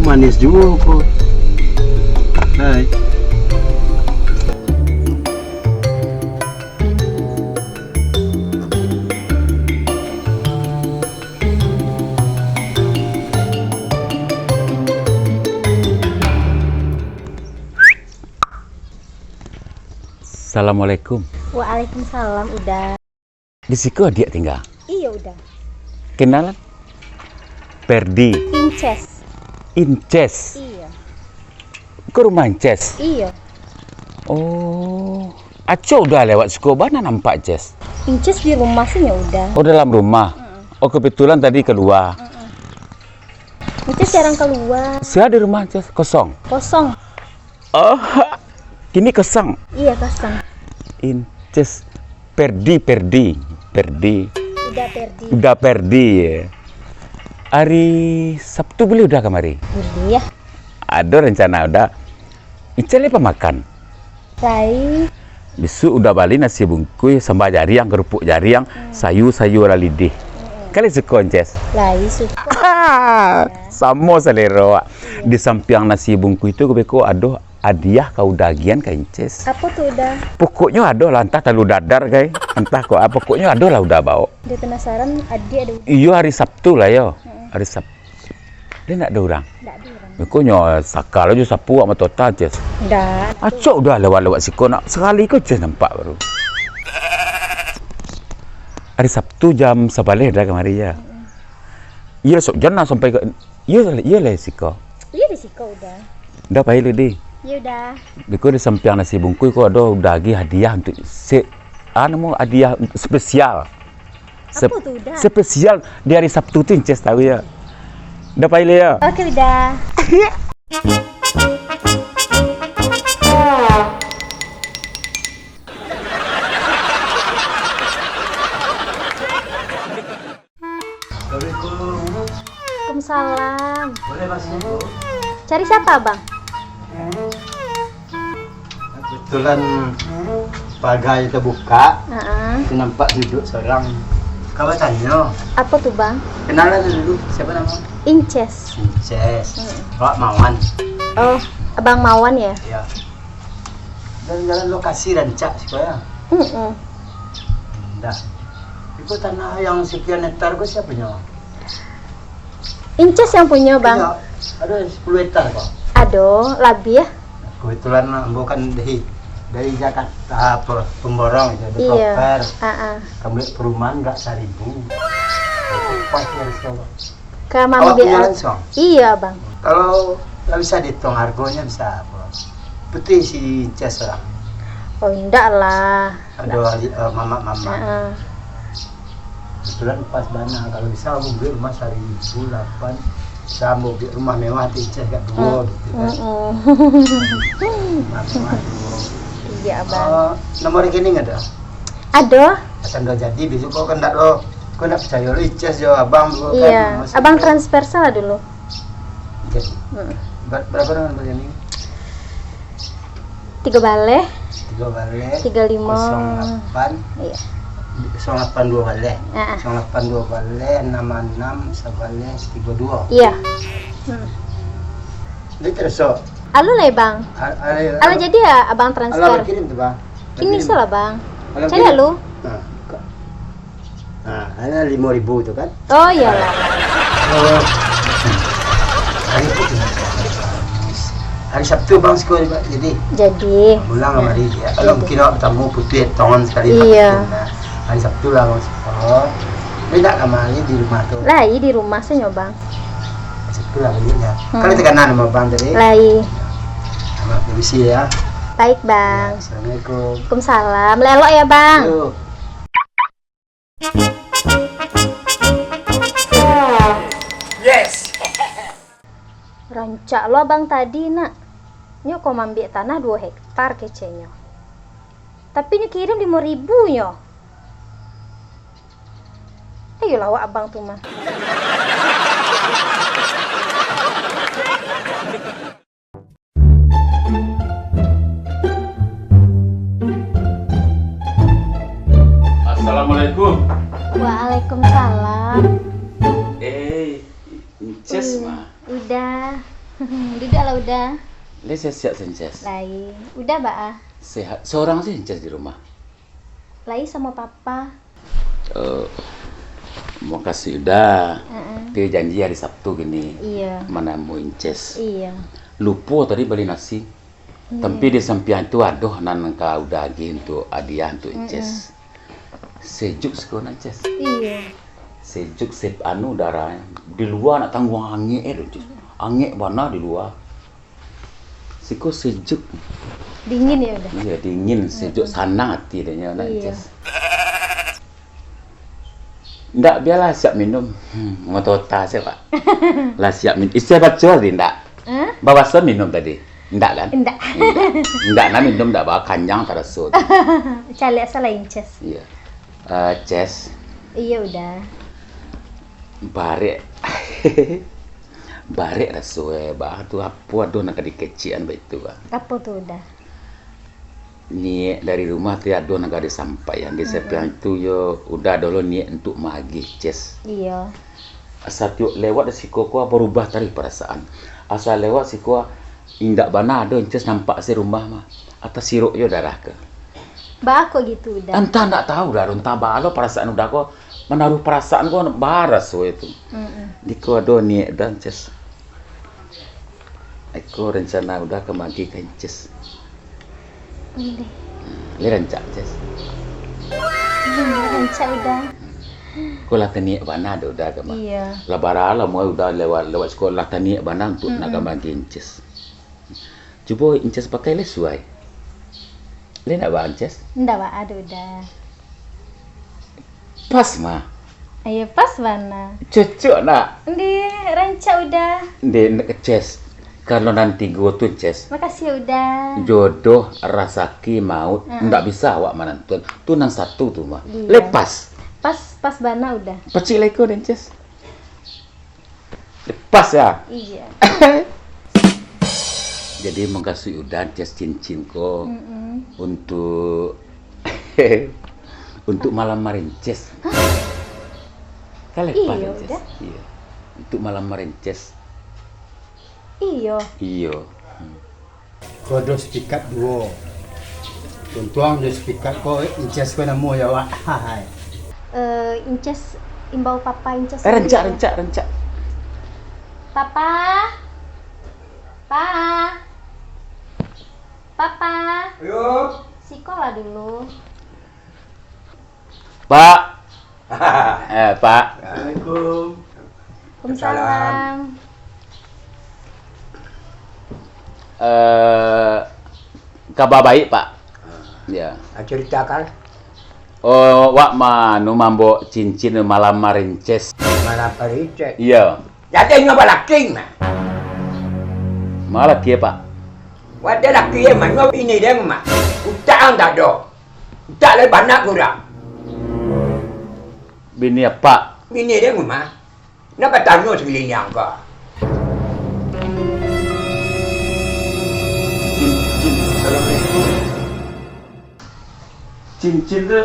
manis juga kok. Hai. Assalamualaikum. Waalaikumsalam. Udah. Di situ dia tinggal. Iya udah. Kenalan? Perdi. Inces. Inces. Iya. Ke rumah Inces? Iya. Oh. Aco udah lewat Sukobana nampak Ces. Inces di rumah sih ya udah. Oh dalam rumah? Oh kebetulan tadi keluar. Inces jarang keluar. Saya di rumah Ces, kosong? Kosong. Oh, kini kosong? Iya kosong. Inces. Perdi. Udah Perdi. Udah Perdi ya. Hari Sabtu beli udah kemari? Beli ya. Ada rencana udah. Inces apa makan? Rai. Besok udah balik nasi bungkus sambal jariang, kerupuk jariang, sayur lidih. Kali suka Inces? Rai suka. Sama selera. Di samping nasi bungkus itu beko ada hadiah kau dagian ke Inces. Apa tuh udah? Pokoknya ada lah, entah terlalu dadar kai. Entah kok apa, pokoknya ada lah udah bawa. Dia penasaran adik ada udah. Iyo hari Sabtu lah yo. Hari Sabtu. Dia nak ada orang. Enggak ada orang. Pokoknya sakal aja sapu sama total Inces. Udah. Acok udah lewat-lewat siko nak sekali kau Inces nampak baru. Hari Sabtu jam 11 dah kemari ya. Iya sok jana sampai ke iya lah siko. Iya di siko udah. Dah pahit lu di. Iya udah. Biko di samping nasi bungkus kau ada daging hadiah untuk mau hadiah spesial. Apa tuh udah? Spesial di hari Sabtu tu Inces tahu ya. Dah pahit lu ya. Oke udah. Waalaikumsalam. Boleh masuk? Cari siapa bang? Kebetulan pagar terbuka, Heeh. nampak duduk seorang. Kau tanya, Apa tuh bang? kenalan dulu, siapa nama? Inces. Inces. Wak Mawan. Oh, abang Mawan ya? Ya. Dan jalan lokasi rancak supaya. Dah. Itu tanah yang sekian hektar gue siapa punya? Inces yang punya bang? Punya. Ada 10 hektar kok. Aduh, lebih ya? Kebetulan bukan dari Jakarta pemborong jadi Iya. proper. Heeh. Kamu perumahan nggak 1.000. Itu pasti harus coba. Ke Mami Awak punya BL. langsung? Iya bang. Kalau nggak bisa dihitung harganya bisa apa? Putih si Inces orang. Oh enggak lah. Ada mama. Heeh. Kebetulan pas bana kalau bisa kamu beli rumah 1.008. Bisa mau beli rumah mewah di Inces gak dua gitu kan. Rumah mewah dua. Iya bang. Nomor rekening ada? Ada? Akan udah jadi besok kau kan enggak lo. Kau enggak percaya lo Inces jo abang lo kan. Iya. masih Abang lo. transfer salah dulu. Jadi. Berapa dengan rekening? 3 balik. 3 balik. 35. 08. Iya. 082 balik. Heeh. 082 balik 66 sabale 32. Iya. Ini terus so. Alu lah bang. Alu jadi ya abang transfer. Alah kirim tuh bang. Ini salah bang. Alah, Cari kirim. alu. Nah, ada 5.000 tuh kan. Oh iya lah. Oh. Hari Sabtu bang sekolah Pak. Jadi pulang sama dia. Kalau mungkin awak bertemu putih tangan sekali. Iya. Nah, hari Sabtu lah bang sekolah. Tidak kemari di rumah tuh. Lai di rumah saya nyobang. Hari Sabtu lah belinya. Kalau tekanan sama bang tadi. Lai. Sama permisi ya. Baik bang. Assalamualaikum. Waalaikumsalam. Lelok ya bang. Yuk. Rancak lo abang tadi nak. Nyo kau ambil tanah 2 hektar kecenya. Tapi nyo kirim 5.000 nyo. Ayolah wak abang tuh mah. Assalamualaikum. Waalaikumsalam. Inces mah. Udah. Duduklah udah. Le siap Inces. Lai, udah Mbak. Sehat. Seorang sih Inces di rumah. Lai sama papa. Mau kasih udah. Heeh. Dia janji hari Sabtu gini. Iya. Mana mau Inces. Iya. Lupa tadi beli nasi. Tapi di samping itu aduh nan kau daging untuk hadiah untuk Inces. Sejuk sekolah Inces. Iya. Sejuk sep anu darah. Di luar nak tanggung angin Inces. Angin mana di luar. Siko sejuk. Dingin ya udah. Iya dingin, sejuk sana hati dia nak Iya. Inces. Ndak biarlah siap minum. Ngotota saya Pak. Lah siap minum. Istri baca di ndak. Bawa minum tadi. Ndak kan? Enggak. Ndak nak minum ndak bawa kanjang terasut. Cale salah Inces. Iya. Ces, Iya udah. barek. Barek rasue bah tu apa aduh nak dikecian begitu bah. Apa tuh udah? Ni dari rumah tu aduh nak ada sampai yang di sepian itu yo udah dulu niat untuk magi Ces. Iya. Asal tiuk lewat si koko berubah tadi perasaan. Asal lewat si koko indak bana ada Ces nampak si rumah mah. Atas siruk yo darah ke. Mbak kok gitu udah. Entah ndak tahu dah entah balo perasaan udah kok menaruh perasaan kok baras so itu. Diko ado niat dan Ces. Aku rencana udah kemagi kan Ces. Udah. Ini rencana Ces. Rancak udah. Kau lah taniak bana ada udah kemah. Iya. Lebaran lah mau udah lewat sekolah taniak bana untuk nak kemagi Ces. Cuba Inces pakai lesuai. Le nak bahan Ces? Enggak Mbak, ada udah. Pas mah. Ayo pas mana? Cocok nak. Di rancak udah. Dia nak Ces. Kalau nanti gua tuh Ces. Makasih ya udah. Jodoh rasaki maut ndak bisa awak menentuan. Tu nang satu tu mah. Iya. Lepas. Pas bana udah. Pacik leko dan Ces. Lepas ya. Iya. Jadi mengkasih udah Ces cincin ko untuk untuk malam marin Ces. Kalepas Iya, Ces. udah. Iya. Untuk malam marin Ces. Iyo. Iyo. Kau ada sepikat dua. Tuntuang ada sepikat kau Inces kau namo ya Wak. Hai. Inces imbau papa Inces. Rencak. Papa. Papa. Ayo. Sekolah dulu. Pak. Pak. Assalamualaikum. Waalaikumsalam. Kabar baik Pak. Ya. Ceritakan Oh, wak manu mambo cincin malam marin Ces. mana pericet. Iya. Jadi ngapa laki mah? Malah kia Pak. Wadah laki yang mana ini dia mah? Utang tak ada. Tak le banyak kurang. Bini ya Pak. Ini dia mah. Nak tanya sekeliling kau. Cincin tu